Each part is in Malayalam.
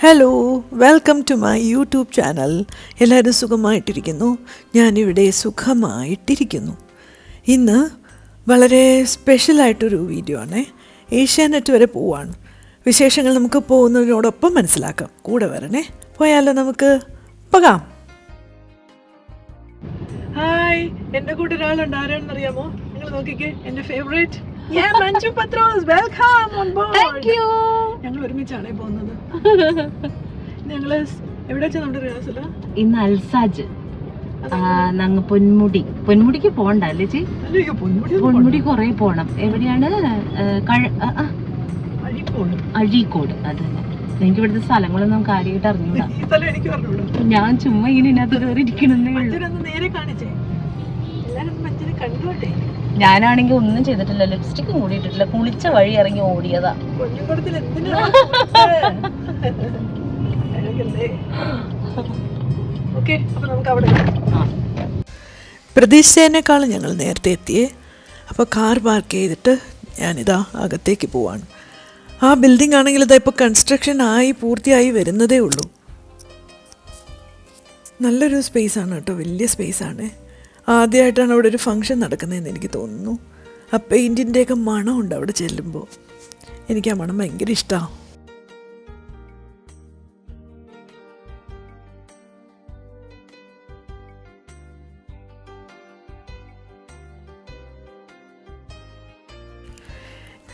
Hello, welcome to my YouTube channel. എല്ലാവരും സുഖമായിട്ടിരിക്കുന്നു. ഞാനിവിടെ സുഖമായിട്ടിരിക്കുന്നു. ഇന്ന് വളരെ സ്പെഷ്യലായിട്ടൊരു വീഡിയോ ആണ്. ഏഷ്യാനെറ്റ് വരെ പോവാണ്. വിശേഷങ്ങൾ നമുക്ക് പോകുന്നതിനോടൊപ്പം മനസ്സിലാക്കാം. കൂടെ വരണേ. പോയാലോ നമുക്ക്? പോകാം. ഹായ്, എൻ്റെ കൂടെ ഒരാളുണ്ട്. ആരാണെന്നറിയാമോ? നിങ്ങൾ നോക്കിക്കേ, എൻ്റെ favourite Manju Pathrose. Welcome on board. Thank you. ഞങ്ങൾ ഒരുമിച്ചാണേ പോകുന്നത്. ഞങ്ങള് എവിടെ വെച്ചാ നമ്മുടെ റിഹേഴ്സൽ? ഇന്ന് അൽസാജ് ഞങ്ങ പൊന്മുടിക്ക് പോകണ്ട അല്ലേ ചേച്ചി? പൊന്മുടി കൊറേ പോണം. എവിടെയാണ്? അഴീക്കോട്. അത് തന്നെ. എനിക്ക് ഇവിടുത്തെ സ്ഥലങ്ങളൊന്നും കാര്യമായിട്ട് അറിഞ്ഞൂടാ. ഞാൻ ചുമ്മാ ഇങ്ങനെ ഇതിനകത്ത് കയറി ഇരിക്കണമെന്നേ ഉള്ളൂ. ഞാനാണെങ്കിൽ ഒന്നും ചെയ്തിട്ടില്ല, ലിപ്സ്റ്റിക്കും കൂടി ഇട്ടിട്ടില്ല. കുളിച്ച വഴി ഇറങ്ങി ഓടിയതാ. പ്രതീക്ഷിച്ചതിനേക്കാളും ഞങ്ങൾ നേരത്തെ എത്തിയേ. അപ്പോൾ കാർ പാർക്ക് ചെയ്തിട്ട് ഞാനിതാ അകത്തേക്ക് പോവാണ്. ആ ബിൽഡിംഗ് ആണെങ്കിൽ ഇതാ ഇപ്പോൾ കൺസ്ട്രക്ഷൻ ആയി പൂർത്തിയായി വരുന്നതേ ഉള്ളൂ. നല്ലൊരു സ്പേസാണ് കേട്ടോ, വലിയ സ്പേസാണ്. ആദ്യമായിട്ടാണ് അവിടെ ഒരു ഫംഗ്ഷൻ നടക്കുന്നതെന്ന് എനിക്ക് തോന്നുന്നു. ആ പെയിൻറ്റിൻ്റെയൊക്കെ മണമുണ്ട് അവിടെ ചെല്ലുമ്പോൾ. എനിക്ക് ആ മണം ഭയങ്കര ഇഷ്ടമാണ്.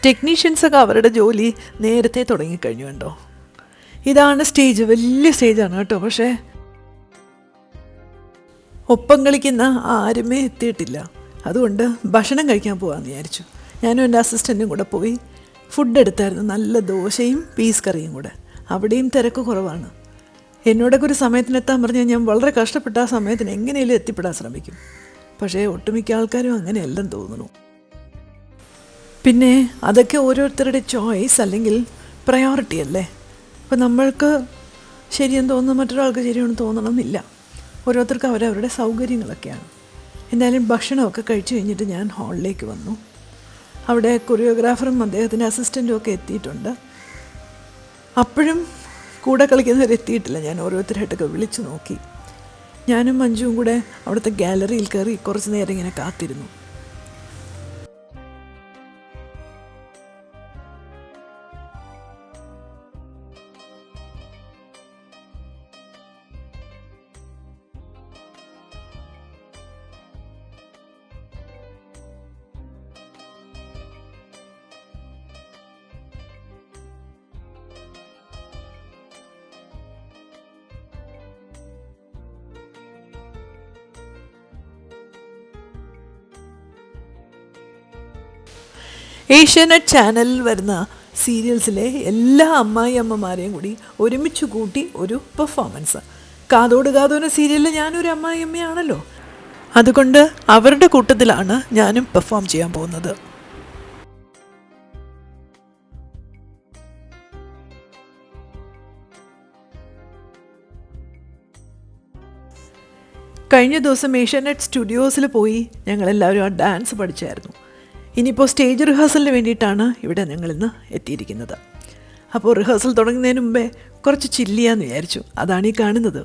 ടെക്നീഷ്യൻസൊക്കെ അവരുടെ ജോലി നേരത്തെ തുടങ്ങിക്കഴിഞ്ഞു. കണ്ടോ, ഇതാണ് സ്റ്റേജ്. വലിയ സ്റ്റേജാണ് കേട്ടോ. പക്ഷേ ഒപ്പം കളിക്കുന്ന ആരുമേ എത്തിയിട്ടില്ല. അതുകൊണ്ട് ഭക്ഷണം കഴിക്കാൻ പോകാമെന്ന് വിചാരിച്ചു. ഞാനും എൻ്റെ അസിസ്റ്റൻറ്റും കൂടെ പോയി ഫുഡ് എടുത്തായിരുന്നു. നല്ല ദോശയും പീസ് കറിയും കൂടെ. അവിടെയും തിരക്ക് കുറവാണ്. എന്നോടൊക്കെ ഒരു സമയത്തിനെത്താൻ പറഞ്ഞാൽ ഞാൻ വളരെ കഷ്ടപ്പെട്ട ആ സമയത്തിന് എങ്ങനെയെങ്കിലും എത്തിപ്പെടാൻ ശ്രമിക്കും. പക്ഷേ ഒട്ടുമിക്ക ആൾക്കാരും അങ്ങനെയെല്ലാം തോന്നുന്നു. പിന്നെ അതൊക്കെ ഓരോരുത്തരുടെ ചോയ്സ് അല്ലെങ്കിൽ പ്രയോറിറ്റി അല്ലേ. അപ്പോൾ നമ്മൾക്ക് ശരിയെന്ന് തോന്നുന്നു മറ്റൊരാൾക്ക് ശരിയെന്ന് തോന്നണമെന്നില്ല. ഓരോരുത്തർക്കും അവരവരുടെ സൗകര്യങ്ങളൊക്കെയാണ്. എന്തായാലും ഭക്ഷണമൊക്കെ കഴിച്ചു കഴിഞ്ഞിട്ട് ഞാൻ ഹാളിലേക്ക് വന്നു. അവിടെ കൊറിയോഗ്രാഫറും അദ്ദേഹത്തിൻ്റെ അസിസ്റ്റൻറ്റും ഒക്കെ എത്തിയിട്ടുണ്ട്. അപ്പോഴും കൂടെ കളിക്കുന്നവരെത്തിയിട്ടില്ല. ഞാൻ ഓരോരുത്തരായിട്ടൊക്കെ വിളിച്ചു നോക്കി. ഞാനും മഞ്ജുവും കൂടെ അവിടുത്തെ ഗാലറിയിൽ കയറി കുറച്ച് നേരം ഇങ്ങനെ കാത്തിരുന്നു. ഏഷ്യാനെറ്റ് ചാനലിൽ വരുന്ന സീരിയൽസിലെ എല്ലാ അമ്മായി അമ്മമാരെയും കൂടി ഒരുമിച്ച് കൂട്ടി ഒരു പെർഫോമൻസ്. കാതോട് കാതോന സീരിയലിൽ ഞാനൊരു അമ്മായി അമ്മയാണല്ലോ. അതുകൊണ്ട് അവരുടെ കൂട്ടത്തിലാണ് ഞാനും പെർഫോം ചെയ്യാൻ പോകുന്നത്. കഴിഞ്ഞ ദിവസം ഏഷ്യാനെറ്റ് സ്റ്റുഡിയോസിൽ പോയി ഞങ്ങളെല്ലാവരും ആ ഡാൻസ് പഠിച്ചായിരുന്നു. ഇനിയിപ്പോൾ സ്റ്റേജ് റിഹേഴ്സലിന് വേണ്ടിയിട്ടാണ് ഇവിടെ ഞങ്ങളിന്ന് എത്തിയിരിക്കുന്നത്. അപ്പോൾ റിഹേഴ്സൽ തുടങ്ങുന്നതിന് മുമ്പേ കുറച്ച് ചില്ലിയാന്ന് വിചാരിച്ചു. അതാണ് ഈ കാണുന്നത്.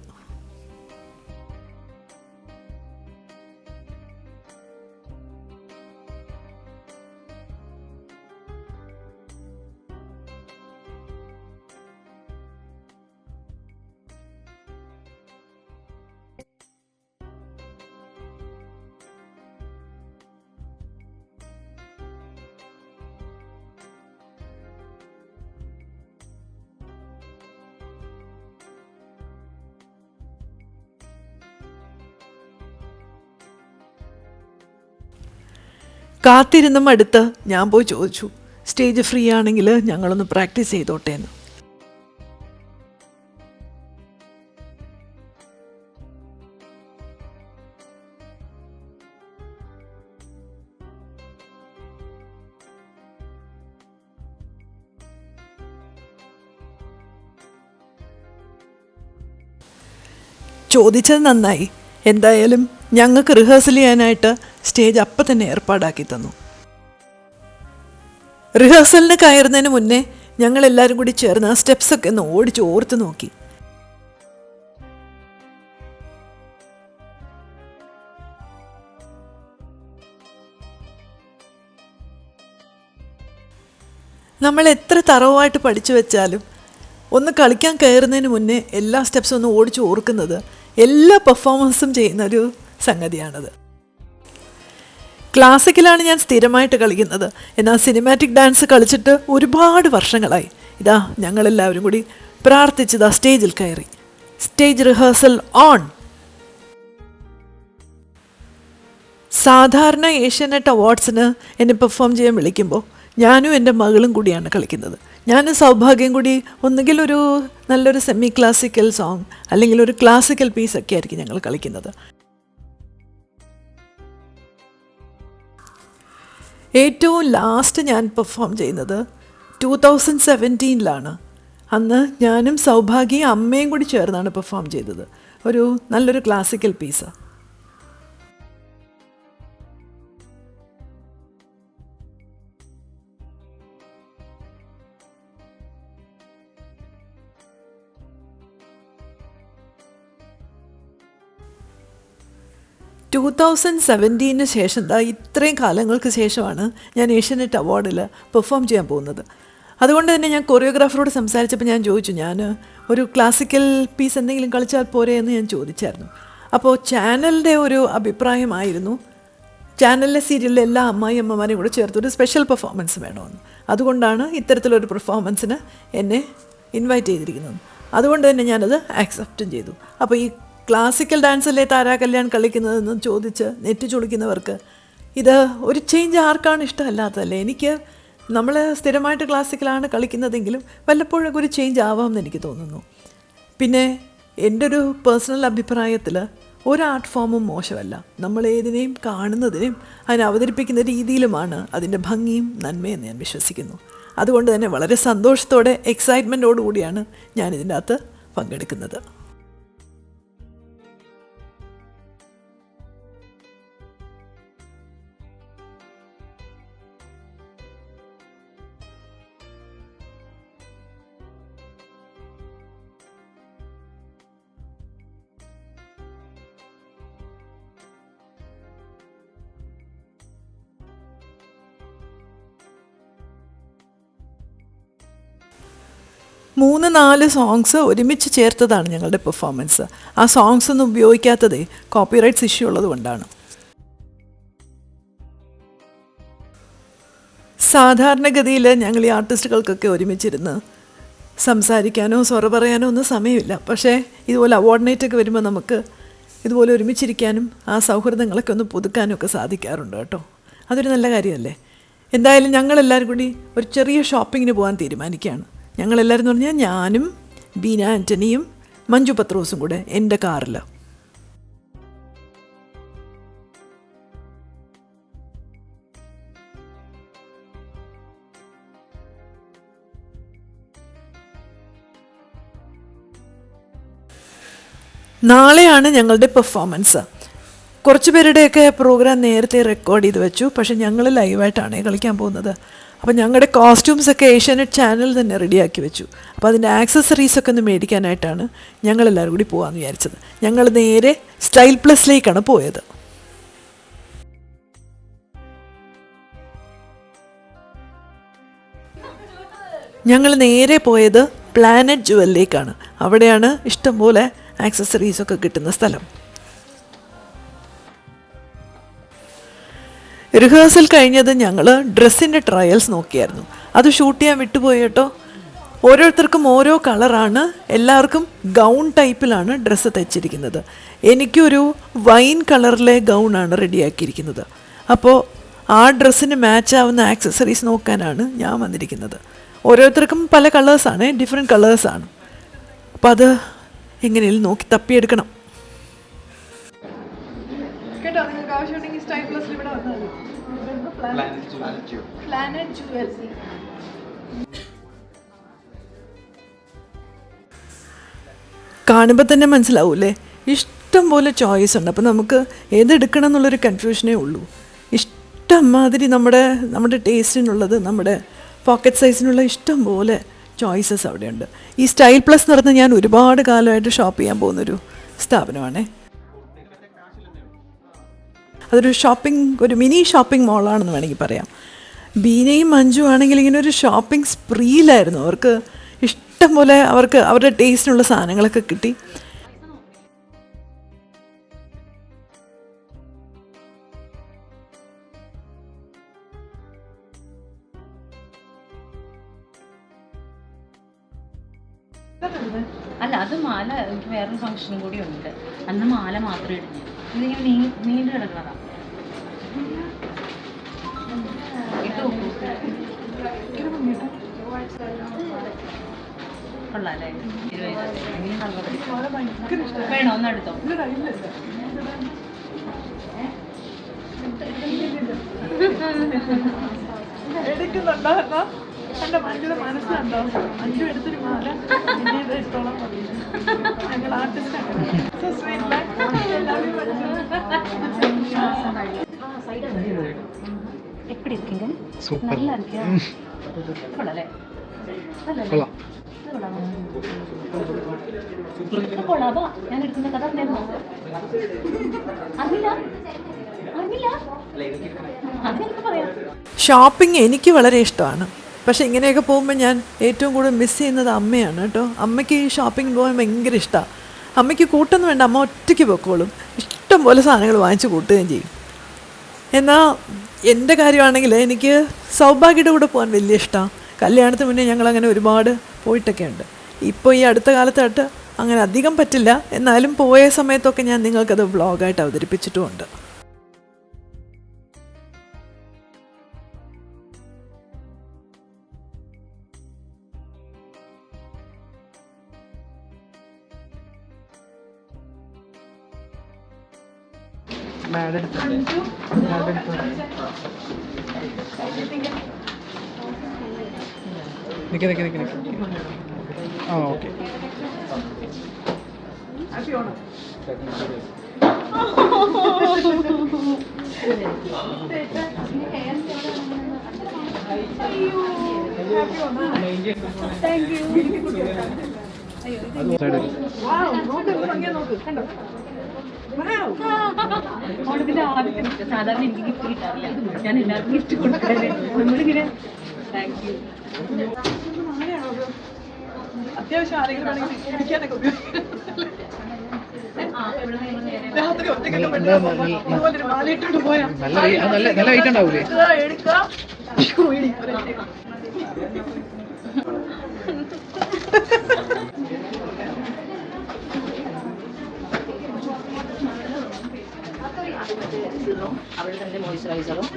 കാത്തിരുന്നും അടുത്ത് ഞാൻ പോയി ചോദിച്ചു, സ്റ്റേജ് ഫ്രീ ആണെങ്കിൽ ഞങ്ങളൊന്ന് പ്രാക്ടീസ് ചെയ്തോട്ടേന്ന്. ചോദിച്ചത് നന്നായി. എന്തായാലും ഞങ്ങൾക്ക് റിഹേഴ്സൽ ചെയ്യാനായിട്ട് സ്റ്റേജ് അപ്പം തന്നെ ഏർപ്പാടാക്കി തന്നു. റിഹേഴ്സലിന് കയറുന്നതിന് മുന്നേ ഞങ്ങളെല്ലാവരും കൂടി ചേർന്ന് ആ സ്റ്റെപ്സൊക്കെ ഒന്ന് ഓടിച്ച് ഓർത്ത് നോക്കി. നമ്മൾ എത്ര തറവായിട്ട് പഠിച്ചു വെച്ചാലും ഒന്ന് കളിക്കാൻ കയറുന്നതിന് മുന്നേ എല്ലാ സ്റ്റെപ്സും ഒന്ന് ഓടിച്ച് ഓർക്കുന്നത് എല്ലാ പെർഫോമൻസും ചെയ്യുന്ന ഒരു സംഗതിയാണത്. ക്ലാസിക്കലാണ് ഞാൻ സ്ഥിരമായിട്ട് കളിക്കുന്നത്. എന്നാൽ സിനിമാറ്റിക് ഡാൻസ് കളിച്ചിട്ട് ഒരുപാട് വർഷങ്ങളായി. ഇതാ ഞങ്ങളെല്ലാവരും കൂടി പ്രാർത്ഥിച്ചതാ സ്റ്റേജിൽ കയറി. Stage rehearsal on. സാധാരണ ഏഷ്യാനെറ്റ് അവാർഡ്സിന് എന്നെ പെർഫോം ചെയ്യാൻ വിളിക്കുമ്പോൾ ഞാനും എൻ്റെ മകളും കൂടിയാണ് കളിക്കുന്നത്. ഞാനും സൗഭാഗ്യം കൂടി ഒന്നുകിൽ ഒരു നല്ലൊരു സെമി ക്ലാസിക്കൽ സോങ് അല്ലെങ്കിൽ ഒരു ക്ലാസിക്കൽ പീസൊക്കെ ആയിരിക്കും ഞങ്ങൾ കളിക്കുന്നത്. ഏറ്റവും ലാസ്റ്റ് ഞാൻ പെർഫോം ചെയ്യുന്നത് 2017 അന്ന് ഞാനും സൗഭാഗ്യയും അമ്മയും കൂടി ചേർന്നാണ് പെർഫോം ചെയ്തത്. ഒരു നല്ലൊരു ക്ലാസിക്കൽ പീസ്. ടൂ 2017 ശേഷം ഇത്രയും കാലങ്ങൾക്ക് ശേഷമാണ് ഞാൻ ഏഷ്യാനെറ്റ് അവാർഡിൽ പെർഫോം ചെയ്യാൻ പോകുന്നത്. അതുകൊണ്ട് തന്നെ ഞാൻ കൊറിയോഗ്രാഫറോട് സംസാരിച്ചപ്പോൾ ഞാൻ ചോദിച്ചു, ഞാൻ ഒരു ക്ലാസിക്കൽ പീസ് എന്തെങ്കിലും കളിച്ചാൽ പോരെ എന്ന് ഞാൻ ചോദിച്ചായിരുന്നു. അപ്പോൾ ചാനലിൻ്റെ ഒരു അഭിപ്രായമായിരുന്നു ചാനലിലെ സീരിയലിലെ എല്ലാ അമ്മമാരെയും കൂടെ ചേർത്തൊരു സ്പെഷ്യൽ പെർഫോമൻസ് വേണമെന്ന്. അതുകൊണ്ടാണ് ഇത്തരത്തിലൊരു പെർഫോമൻസിന് എന്നെ ഇൻവൈറ്റ് ചെയ്തിരിക്കുന്നത്. അതുകൊണ്ട് തന്നെ ഞാനത് ആക്സെപ്റ്റും ചെയ്തു. അപ്പോൾ ഈ ക്ലാസിക്കൽ ഡാൻസല്ലേ താരാ കല്യാൺ കളിക്കുന്നതെന്ന് ചോദിച്ച് നെറ്റ് ചൊളിക്കുന്നവർക്ക് ഇത് ഒരു ചേഞ്ച് ആർക്കാണ് ഇഷ്ടമല്ലാത്തതല്ലേ? എനിക്ക് നമ്മൾ സ്ഥിരമായിട്ട് ക്ലാസിക്കലാണ് കളിക്കുന്നതെങ്കിലും വല്ലപ്പോഴും ഒരു ചേഞ്ച് ആവാമെന്ന് എനിക്ക് തോന്നുന്നു. പിന്നെ എൻ്റെ ഒരു പേഴ്സണൽ അഭിപ്രായത്തിൽ ഒരു ആർട്ട് ഫോമും മോശമല്ല. നമ്മൾ ഏതിനെയും കാണുന്നതിനെയും അതിനെ അവതരിപ്പിക്കുന്ന രീതിയിലുമാണ് അതിൻ്റെ ഭംഗിയും നന്മയെന്ന് ഞാൻ വിശ്വസിക്കുന്നു. അതുകൊണ്ട് തന്നെ വളരെ സന്തോഷത്തോടെ എക്സൈറ്റ്മെൻറ്റോടു കൂടിയാണ് ഞാനിതിൻ്റെ അകത്ത് പങ്കെടുക്കുന്നത്. മൂന്ന് 4 സോങ്സ് ഒരുമിച്ച് ചേർത്തതാണ് ഞങ്ങളുടെ പെർഫോമൻസ്. ആ സോങ്സ് ഒന്നും ഉപയോഗിക്കാത്തതേ കോപ്പിറൈറ്റ്സ് ഇഷ്യൂ ഉള്ളത് കൊണ്ടാണ്. സാധാരണഗതിയിൽ ഞങ്ങൾ ഈ ആർട്ടിസ്റ്റുകൾക്കൊക്കെ ഒരുമിച്ചിരുന്ന് സംസാരിക്കാനോ സ്വറ പറയാനോ ഒന്നും സമയമില്ല. പക്ഷേ ഇതുപോലെ അവാർഡ് നൈറ്റൊക്കെ വരുമ്പോൾ നമുക്ക് ഇതുപോലെ ഒരുമിച്ചിരിക്കാനും ആ സൗഹൃദങ്ങളൊക്കെ ഒന്ന് പുതുക്കാനും ഒക്കെ സാധിക്കാറുണ്ട് കേട്ടോ. അതൊരു നല്ല കാര്യമല്ലേ? എന്തായാലും ഞങ്ങളെല്ലാവരും കൂടി ഒരു ചെറിയ ഷോപ്പിങ്ങിന് പോകാൻ തീരുമാനിക്കുകയാണ്. ഞങ്ങളെല്ലാവരും എന്ന് പറഞ്ഞാൽ ഞാനും ബീന ആൻ്റണിയും മഞ്ജു പത്രോസും കൂടെ എൻ്റെ കാറിൽ. നാളെയാണ് ഞങ്ങളുടെ പെർഫോമൻസ്. കുറച്ച് പേരുടെയൊക്കെ പ്രോഗ്രാം നേരത്തെ റെക്കോർഡ് ചെയ്ത് വെച്ചു. പക്ഷേ ഞങ്ങൾ ലൈവായിട്ടാണ് കളിക്കാൻ പോകുന്നത്. അപ്പോൾ ഞങ്ങളുടെ കോസ്റ്റ്യൂംസൊക്കെ ഏഷ്യാനെറ്റ് ചാനൽ തന്നെ റെഡിയാക്കി വെച്ചു. അപ്പോൾ അതിൻ്റെ ആക്സസറീസൊക്കെ ഒന്ന് മേടിക്കാനായിട്ടാണ് ഞങ്ങളെല്ലാവരും കൂടി പോകാമെന്ന് വിചാരിച്ചത്. ഞങ്ങൾ നേരെ സ്റ്റൈൽ പ്ലസിലേക്കാണ് പോയത്. ഞങ്ങൾ നേരെ പോയത് പ്ലാനറ്റ് ജുവലിലേക്കാണ്. അവിടെയാണ് ഇഷ്ടംപോലെ ആക്സസറീസൊക്കെ കിട്ടുന്ന സ്ഥലം. റിഹേഴ്സൽ കഴിഞ്ഞത് ഞങ്ങൾ ഡ്രസ്സിൻ്റെ ട്രയൽസ് നോക്കിയായിരുന്നു. അത് ഷൂട്ട് ചെയ്യാൻ വിട്ടുപോയി കേട്ടോ. ഓരോരുത്തർക്കും ഓരോ കളറാണ്. എല്ലാവർക്കും ഗൗൺ ടൈപ്പിലാണ് ഡ്രസ്സ് തയ്ച്ചിരിക്കുന്നത്. എനിക്കൊരു വൈൻ കളറിലെ ഗൗണാണ് റെഡിയാക്കിയിരിക്കുന്നത്. അപ്പോൾ ആ ഡ്രസ്സിന് മാച്ചാവുന്ന ആക്സസറീസ് നോക്കാനാണ് ഞാൻ വന്നിരിക്കുന്നത്. ഓരോരുത്തർക്കും പല കളേഴ്സാണ്, ഡിഫറെൻറ്റ് കളേഴ്സാണ്. അപ്പോൾ അത് എങ്ങനെയും നോക്കി തപ്പിയെടുക്കണം കേട്ടോ. നിങ്ങൾക്ക് ആവശ്യമുണ്ടെങ്കിൽ സ്റ്റൈൽ പ്ലസിൽ ഇവിടെ വന്നാൽ പ്ലാനറ്റ് ജുവൽസ്. കാണുമ്പോൾ തന്നെ മനസ്സിലാവൂല്ലേ, ഇഷ്ടം പോലെ ചോയ്സ് ഉണ്ട്. അപ്പോൾ നമുക്ക് ഏതെടുക്കണം എന്നുള്ളൊരു കൺഫ്യൂഷനേ ഉള്ളൂ. ഇഷ്ടംമാതിരി നമ്മുടെ ടേസ്റ്റിനുള്ളത്, നമ്മുടെ പോക്കറ്റ് സൈസിനുള്ള ഇഷ്ടം പോലെ ചോയ്സസ് അവിടെയുണ്ട്. ഈ സ്റ്റൈൽ പ്ലസ് എന്ന് പറഞ്ഞാൽ ഞാൻ ഒരുപാട് കാലമായിട്ട് ഷോപ്പ് ചെയ്യാൻ പോകുന്നൊരു സ്ഥാപനമാണേ. അതൊരു ഒരു മിനി ഷോപ്പിംഗ് മോളാണെന്ന് വേണമെങ്കിൽ പറയാം. ബീനയും മഞ്ജു ആണെങ്കിൽ ഇങ്ങനെ ഒരു ഷോപ്പിംഗ് സ്പ്രീയിലായിരുന്നു. അവർക്ക് ഇഷ്ടം പോലെ അവർക്ക് അവരുടെ ടേസ്റ്റിനുള്ള സാധനങ്ങളൊക്കെ കിട്ടി. അല്ല, അത് മാല എനിക്ക് വേറൊരു ഫംഗ്ഷനും കൂടി ഉണ്ട്. അന്ന് മാല മാത്രമേ ഇടുന്നു. ഇതിങ്ങനെ നീണ്ടു കിടക്കുന്നതാ. കൊള്ളാല്ലേ? വേണോ? ഒന്നെടുത്തോ. എടുക്കുന്നുണ്ടോ? എൻ്റെ മഞ്ജുടെ മനസ്സിലുണ്ടോ? മഞ്ജു എടുത്തൊരു മാല ഇഷ്ടോളം ഞങ്ങൾ ആർട്ടിസ്റ്റാണ്. எப்படி இருக்கீங்க? நல்லா இருக்கியா? கொள்ளலே കൊള്ളാബാ. ഞാൻ എടുക്കുന്ന കഥ അറിയില്ല. അതെനിക്ക് പറയാം. ഷോപ്പിംഗ് എനിക്ക് വളരെ ഇഷ്ടമാണ്. പക്ഷേ ഇങ്ങനെയൊക്കെ പോകുമ്പോൾ ഞാൻ ഏറ്റവും കൂടുതൽ മിസ് ചെയ്യുന്നത് അമ്മയാണ് കേട്ടോ. അമ്മയ്ക്ക് ഈ ഷോപ്പിംഗ് പോകാൻ ഭയങ്കര ഇഷ്ടമാണ്. അമ്മയ്ക്ക് കൂട്ടൊന്നും വേണ്ട, അമ്മ ഒറ്റയ്ക്ക് പൊക്കോളും. ഇഷ്ടം പോലെ സാധനങ്ങൾ വാങ്ങിച്ച് കൂട്ടുകയും ചെയ്യും. എന്നാൽ എൻ്റെ കാര്യമാണെങ്കിൽ എനിക്ക് സൗഭാഗ്യയുടെ കൂടെ പോകാൻ വലിയ ഇഷ്ടമാണ്. കല്യാണത്തിന് മുന്നേ ഞങ്ങളങ്ങനെ ഒരുപാട് പോയിട്ടൊക്കെ ഉണ്ട്. ഇപ്പോൾ ഈ അടുത്ത കാലത്തായിട്ട് അങ്ങനെ അധികം പറ്റില്ല. എന്നാലും പോയ സമയത്തൊക്കെ ഞാൻ നിങ്ങൾക്കത് വ്ളോഗായിട്ട് അവതരിപ്പിച്ചിട്ടുമുണ്ട്. ഓക്കെ. സാധാരണ എനിക്ക് ഗിഫ്റ്റ് കിട്ടാറില്ല. ഞാൻ എല്ലാവർക്കും ഗിഫ്റ്റ് കൊടുക്കാറ്. നമ്മളിങ്ങനെ താങ്ക് യു. അത്യാവശ്യം ആരെങ്കിലും വേണമെങ്കിൽ ഇരിക്കാനൊക്കെ രാത്രി ഒറ്റയ്ക്കൊക്കെ ഇതുപോലൊരു മാലയിട്ടോണ്ട് പോയാൽ നല്ല വെയിറ്റ് ഉണ്ടാവൂലേ? എടുക്കാം. അവളുടെ മോയിസ്ചറൈസറും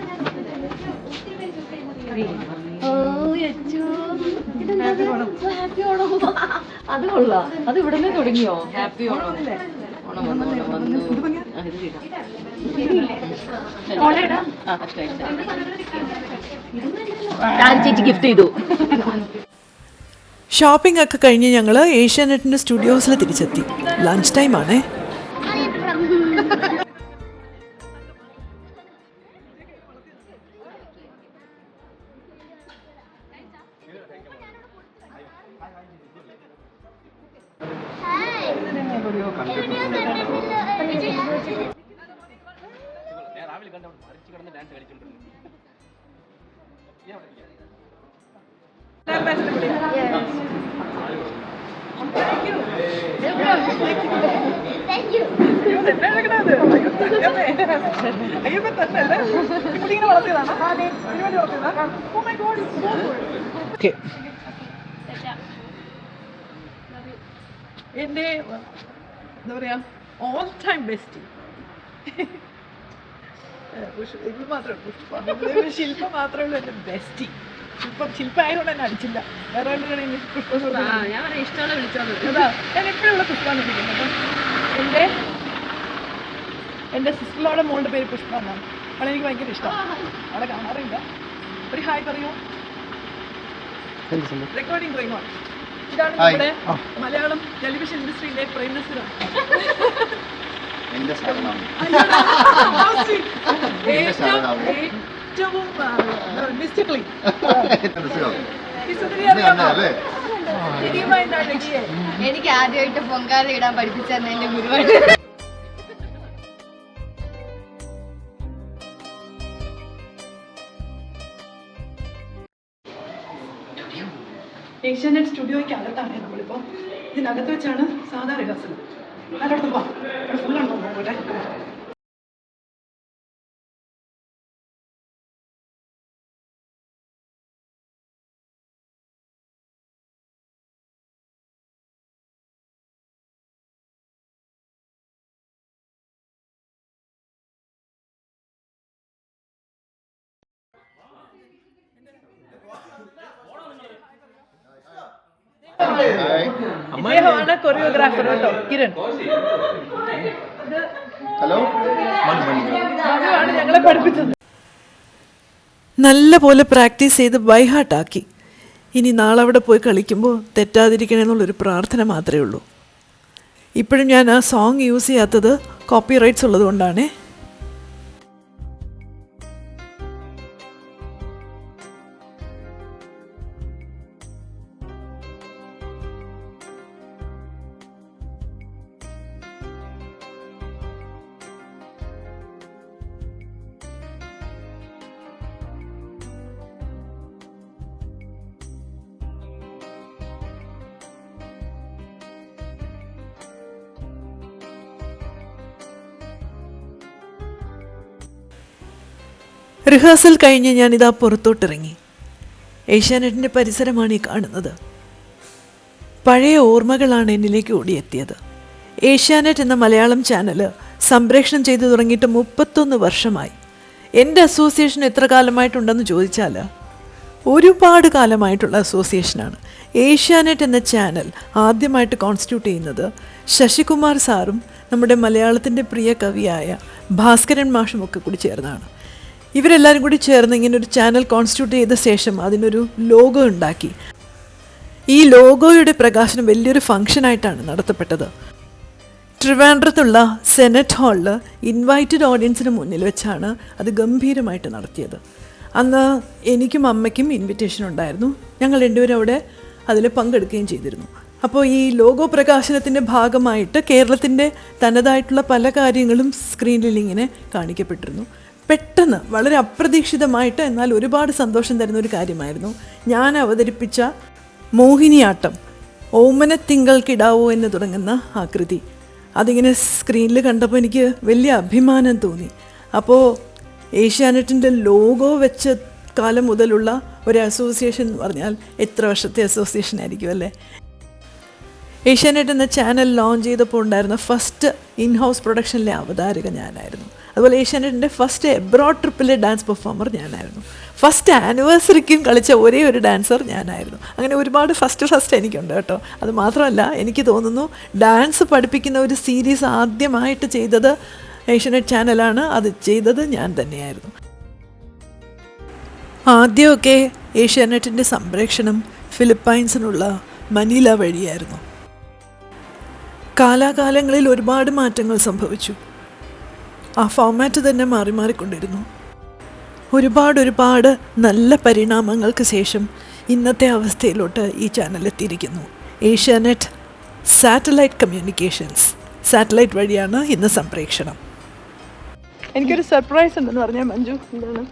അത് കൊള്ളാം. അത് ഇവിടെ നിന്ന് തുടങ്ങിയോ? ഹാപ്പി ഓണം. ഓണം വന്നു. ചേച്ചി ഗിഫ്റ്റ് ചെയ്തു. ഷോപ്പിംഗ് ഒക്കെ കഴിഞ്ഞ് ഞങ്ങൾ ഏഷ്യാനെറ്റിൻ്റെ സ്റ്റുഡിയോസിൽ തിരിച്ചെത്തി. ലഞ്ച് ടൈമാണേ. എൻ്റെ എന്താ പറയാ ഓൾ ടൈം ബെസ്റ്റ് ഇത് മാത്രമേ പുഷ്പ ശില്പ മാത്രമേ ഉള്ളൂ എൻ്റെ ബെസ്റ്റി. ശില്പ ആയതുകൊണ്ട് എന്നെ അടിച്ചില്ല. വേറെ ഇഷ്ടമുള്ള വിളിച്ചോളൂ. അതാ ഞാൻ എപ്പോഴുള്ള പുഷ്പാണ് വിളിക്കുന്നത്. അപ്പം എൻ്റെ സിസ്റ്ററിലോടെ മോളുടെ പേര് പുഷ്പ എന്നാണ്. അവളെ എനിക്ക് ഭയങ്കര ഇഷ്ടമാണ്. അവളെ കാണാറില്ല. ഒരു ഹായ് പറയൂ. Recording going on. ഇതാണ് നമ്മുടെ മലയാളം ടെലിവിഷൻ ഇൻഡസ്ട്രിയിലെ പ്രൈം മിനിസ്റ്ററാണ്. ഏറ്റവും മിസ്റ്റേക്ലി എനിക്ക് ആദ്യമായിട്ട് പൊങ്കാല ഇടാൻ പഠിപ്പിച്ചു തന്നെ എന്റെ ഗുരുവായൂർ. ഏഷ്യാനെറ്റ് സ്റ്റുഡിയോയ്ക്ക് അകത്താണ് നമ്മളിപ്പോൾ. ഇതിനകത്ത് വെച്ചാണ് സാധാ റിഹേഴ്സൽ. അതിനോടൊന്ന് പോവാം. ഇവിടെ ഫുള്ളാണോ നോക്കട്ടെ. ഇദ്ദേഹമാണ് കൊറിയോഗ്രാഫർ കേട്ടോ, കിരൺ. മനുവാണ് ഞങ്ങളെ പഠിപ്പിച്ചത്. നല്ല പോലെ പ്രാക്ടീസ് ചെയ്ത് ബൈഹാർട്ടാക്കി. ഇനി നാളെ അവിടെ പോയി കളിക്കുമ്പോൾ തെറ്റാതിരിക്കണമെന്നുള്ളൊരു പ്രാർത്ഥന മാത്രമേ ഉള്ളൂ. ഇപ്പോഴും ഞാൻ ആ സോങ് യൂസ് ചെയ്യാത്തത് കോപ്പി റൈറ്റ്സ് ഉള്ളത് കൊണ്ടാണേ. റിഹേഴ്സൽ കഴിഞ്ഞ് ഞാനിതാ പുറത്തോട്ടിറങ്ങി. ഏഷ്യാനെറ്റിൻ്റെ പരിസരമാണ് ഈ കാണുന്നത്. പഴയ ഓർമ്മകളാണ് എന്നിലേക്ക് ഓടിയെത്തിയത്. ഏഷ്യാനെറ്റ് എന്ന മലയാളം ചാനൽ സംപ്രേഷണം ചെയ്തു തുടങ്ങിയിട്ട് 31 വർഷമായി. എൻ്റെ അസോസിയേഷൻ എത്ര കാലമായിട്ടുണ്ടെന്ന് ചോദിച്ചാൽ ഒരുപാട് കാലമായിട്ടുള്ള അസോസിയേഷനാണ്. ഏഷ്യാനെറ്റ് എന്ന ചാനൽ ആദ്യമായിട്ട് കോൺസ്റ്റിറ്റ്യൂട്ട് ചെയ്യുന്നത് ശശികുമാർ സാറും നമ്മുടെ മലയാളത്തിൻ്റെ പ്രിയ കവിയായ ഭാസ്കരൻ മാഷുമൊക്കെ കൂടി ചേർന്നാണ്. ഇവരെല്ലാവരും കൂടി ചേർന്ന് ഇങ്ങനൊരു ചാനൽ കോൺസ്റ്റിറ്റ്യൂട്ട് ചെയ്ത ശേഷം അതിനൊരു ലോഗോ ഉണ്ടാക്കി. ഈ ലോഗോയുടെ പ്രകാശനം വലിയൊരു ഫംഗ്ഷനായിട്ടാണ് നടത്തപ്പെട്ടത്. ട്രിവാൻഡ്രത്തുള്ള സെനറ്റ് ഹാളിൽ ഇൻവൈറ്റഡ് ഓഡിയൻസിന് മുന്നിൽ വെച്ചാണ് അത് ഗംഭീരമായിട്ട് നടത്തിയത്. അന്ന് എനിക്കും അമ്മയ്ക്കും ഇൻവിറ്റേഷൻ ഉണ്ടായിരുന്നു. ഞങ്ങൾ രണ്ടുപേരും അവിടെ അതിൽ പങ്കെടുക്കുകയും ചെയ്തിരുന്നു. അപ്പോൾ ഈ ലോഗോ പ്രകാശനത്തിൻ്റെ ഭാഗമായിട്ട് കേരളത്തിൻ്റെ തനതായിട്ടുള്ള പല കാര്യങ്ങളും സ്ക്രീനിൽ ഇങ്ങനെ കാണിക്കപ്പെട്ടിരുന്നു. പെട്ടെന്ന് വളരെ അപ്രതീക്ഷിതമായിട്ട് എന്നാൽ ഒരുപാട് സന്തോഷം തരുന്ന ഒരു കാര്യമായിരുന്നു ഞാൻ അവതരിപ്പിച്ച മോഹിനിയാട്ടം, ഓമനത്തിങ്കൾക്കിടാവോ എന്ന് തുടങ്ങുന്ന ആകൃതി. അതിങ്ങനെ സ്ക്രീനിൽ കണ്ടപ്പോൾ എനിക്ക് വലിയ അഭിമാനം തോന്നി. അപ്പോൾ ഏഷ്യാനെറ്റിൻ്റെ ലോഗോ വെച്ച കാലം മുതലുള്ള ഒരു അസോസിയേഷൻ എന്ന് പറഞ്ഞാൽ എത്ര വർഷത്തെ അസോസിയേഷൻ ആയിരിക്കും അല്ലേ. ഏഷ്യാനെറ്റ് എന്ന ചാനൽ ലോഞ്ച് ചെയ്തപ്പോൾ ഉണ്ടായിരുന്ന ഫസ്റ്റ് ഇൻ ഹൗസ് പ്രൊഡക്ഷനിലെ അവതാരക ഞാനായിരുന്നു. അതുപോലെ ഏഷ്യാനെറ്റിൻ്റെ ഫസ്റ്റ് എബ്രോഡ് ട്രിപ്പിലെ ഡാൻസ് പെർഫോമർ ഞാനായിരുന്നു. ഫസ്റ്റ് ആനിവേഴ്സറിക്കും കളിച്ച ഒരേ ഒരു ഡാൻസർ ഞാനായിരുന്നു. അങ്ങനെ ഒരുപാട് ഫസ്റ്റ് എനിക്കുണ്ട് കേട്ടോ. അത് മാത്രമല്ല, എനിക്ക് തോന്നുന്നു ഡാൻസ് പഠിപ്പിക്കുന്ന ഒരു സീരീസ് ആദ്യമായിട്ട് ചെയ്തത് ഏഷ്യാനെറ്റ് ചാനലാണ്. അത് ചെയ്തത് ഞാൻ തന്നെയായിരുന്നു. ആദ്യമൊക്കെ ഏഷ്യാനെറ്റിൻ്റെ സംപ്രേഷണം ഫിലിപ്പൈൻസിനുള്ള മനില വഴിയായിരുന്നു. കാലാകാലങ്ങളിൽ ഒരുപാട് മാറ്റങ്ങൾ സംഭവിച്ചു. ആ ഫോർമാറ്റ് തന്നെ മാറിക്കൊണ്ടിരുന്നു. ഒരുപാട് നല്ല പരിണാമങ്ങൾക്ക് ശേഷം ഇന്നത്തെ അവസ്ഥയിലോട്ട് ഈ ചാനൽ എത്തിയിരിക്കുന്നു. ഏഷ്യാനെറ്റ് സാറ്റലൈറ്റ് കമ്മ്യൂണിക്കേഷൻസ്, സാറ്റലൈറ്റ് വഴിയാണ് ഇന്ന് സംപ്രേഷണം. എനിക്കൊരു സർപ്രൈസ് ഉണ്ടെന്ന് പറഞ്ഞാൽ മഞ്ജു, എന്താണ്?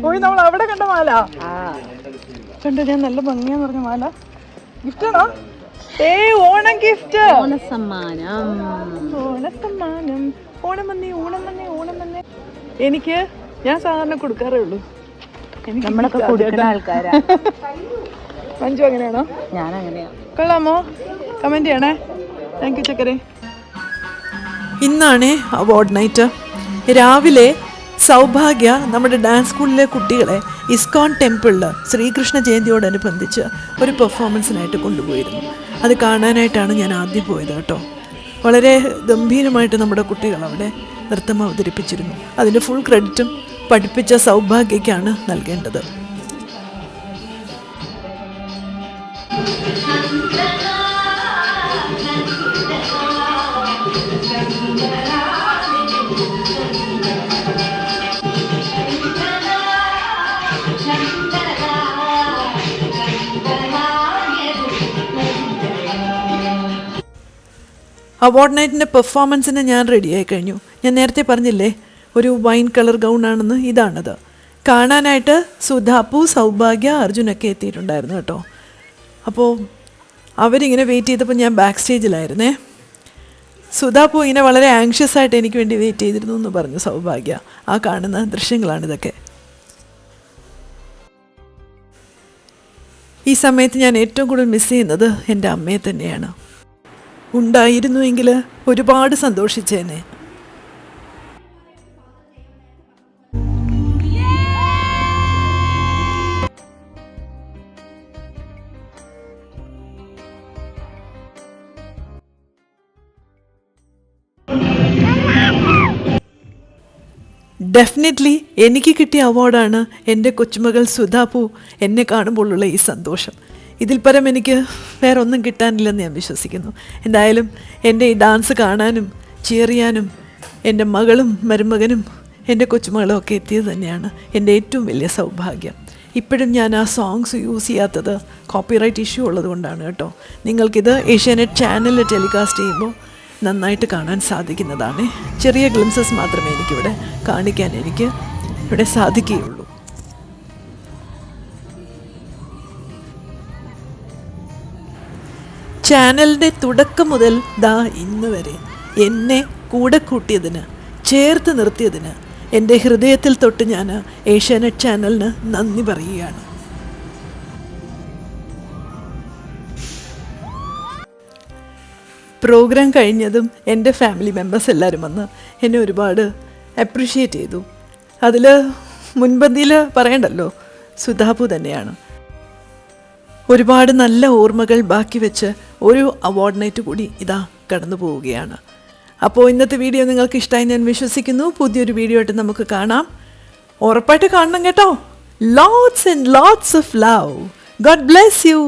പോയി നമ്മൾ അവിടെ കണ്ട മാല കണ്ടു. ഞാൻ നല്ല ഭംഗിയാന്ന് പറഞ്ഞ മാല ഗിഫ്റ്റാണോ? ഓണം ഗിഫ്റ്റ്, ഓണസമ്മാനം. ഓണം വന്നേ. എനിക്ക് ഞാൻ സാധാരണ കൊടുക്കാറേ ഉള്ളൂ. നമ്മളൊക്കെ കൊടുക്കുന്ന ആൾക്കാരാ. മഞ്ജു അങ്ങനെയാണോ? ഞാൻ അങ്ങനെയാ. കൊള്ളാമോ? കമന്റ് ചെയ്യണേ. താങ്ക് യു ചക്കരെ. ഇന്നാണ് അവാർഡ് നൈറ്റ്. രാവിലെ സൗഭാഗ്യ നമ്മുടെ ഡാൻസ് സ്കൂളിലെ കുട്ടികളെ ഇസ്കോൺ ടെമ്പിളിൽ ശ്രീകൃഷ്ണ ജയന്തിയോടനുബന്ധിച്ച് ഒരു പെർഫോമൻസിനായിട്ട് കൊണ്ടുപോയിരുന്നു. അത് കാണാനായിട്ടാണ് ഞാൻ ആദ്യം പോയത് കേട്ടോ. വളരെ ഗംഭീരമായിട്ട് നമ്മുടെ കുട്ടികൾ അവിടെ നൃത്തം അവതരിപ്പിച്ചിരുന്നു. അതിൻ്റെ ഫുൾ ക്രെഡിറ്റും പഠിപ്പിച്ച സൗഭാഗ്യയ്ക്കാണ് നൽകേണ്ടത്. അവാർഡ് നൈറ്റിൻ്റെ പെർഫോമൻസിന് ഞാൻ റെഡിയായി കഴിഞ്ഞു. ഞാൻ നേരത്തെ പറഞ്ഞില്ലേ ഒരു വൈൻ കളർ ഗൗണാണെന്ന്, ഇതാണത്. കാണാനായിട്ട് സുധാപ്പു, സൗഭാഗ്യ, അർജുനൊക്കെ എത്തിയിട്ടുണ്ടായിരുന്നു കേട്ടോ. അപ്പോൾ അവരിങ്ങനെ വെയിറ്റ് ചെയ്തപ്പോൾ ഞാൻ ബാക്ക് സ്റ്റേജിലായിരുന്നേ. സുധാപ്പു ഇങ്ങനെ വളരെ ആങ്ഷ്യസ് ആയിട്ട് എനിക്ക് വേണ്ടി വെയിറ്റ് ചെയ്തിരുന്നു എന്ന് പറഞ്ഞു സൗഭാഗ്യ. ആ കാണുന്ന ദൃശ്യങ്ങളാണിതൊക്കെ. ഈ സമയത്ത് ഞാൻ ഏറ്റവും കൂടുതൽ മിസ് ചെയ്യുന്നത് എൻ്റെ അമ്മയെ തന്നെയാണ്. ഉണ്ടായിരുന്നുവെങ്കിൽ ഒരുപാട് സന്തോഷിച്ചേനെ. ഡെഫിനറ്റ്ലി എനിക്ക് കിട്ടിയ അവാർഡാണ് എൻ്റെ കൊച്ചുമകൾ സുധാപ്പു എന്നെ കാണുമ്പോഴുള്ള ഈ സന്തോഷം. ഇതിൽ പരം എനിക്ക് വേറെ ഒന്നും കിട്ടാനില്ലെന്ന് ഞാൻ വിശ്വസിക്കുന്നു. എന്തായാലും എൻ്റെ ഈ ഡാൻസ് കാണാനും ചിയർ ചെയ്യാനും എൻ്റെ മകളും മരുമകനും എൻ്റെ കൊച്ചുമകളും ഒക്കെ എത്തിയത് തന്നെയാണ് എൻ്റെ ഏറ്റവും വലിയ സൗഭാഗ്യം. ഇപ്പോഴും ഞാൻ ആ സോങ്സ് യൂസ് ചെയ്യാത്തത് കോപ്പിറൈറ്റ് ഇഷ്യൂ ഉള്ളത് കൊണ്ടാണ് കേട്ടോ. നിങ്ങൾക്കിത് ഏഷ്യാനെറ്റ് ചാനലിൽ ടെലികാസ്റ്റ് ചെയ്യുമ്പോൾ നന്നായിട്ട് കാണാൻ സാധിക്കുന്നതാണ്. ചെറിയ ഗ്ലിംസസ് മാത്രമേ എനിക്കിവിടെ കാണിക്കാൻ ഇവിടെ സാധിക്കുകയുള്ളൂ. ചാനലിൻ്റെ തുടക്കം മുതൽ ദാ ഇന്ന് വരെ എന്നെ കൂടെ കൂട്ടിയതിന്, ചേർത്ത് നിർത്തിയതിന് എൻ്റെ ഹൃദയത്തിൽ തൊട്ട് ഞാൻ ഏഷ്യാനെറ്റ് ചാനലിന് നന്ദി പറയുകയാണ്. പ്രോഗ്രാം കഴിഞ്ഞതും എൻ്റെ ഫാമിലി മെമ്പേഴ്സ് എല്ലാവരും വന്ന് എന്നെ ഒരുപാട് അപ്രീഷിയേറ്റ് ചെയ്തു. അതിൽ മുൻപന്തിയിൽ പറയണ്ടല്ലോ, സുധാപ്പു തന്നെയാണ്. ഒരുപാട് നല്ല ഓർമ്മകൾ ബാക്കി വെച്ച് ഒരു അവാർഡ് നൈറ്റ് കൂടി ഇതാ കടന്നു പോവുകയാണ്. അപ്പോൾ ഇന്നത്തെ വീഡിയോ നിങ്ങൾക്ക് ഇഷ്ടമായി ഞാൻ വിശ്വസിക്കുന്നു. പുതിയൊരു വീഡിയോ ആയിട്ട് നമുക്ക് കാണാം. ഉറപ്പായിട്ട് കാണണം കേട്ടോ. Lots and lots of love. God bless you.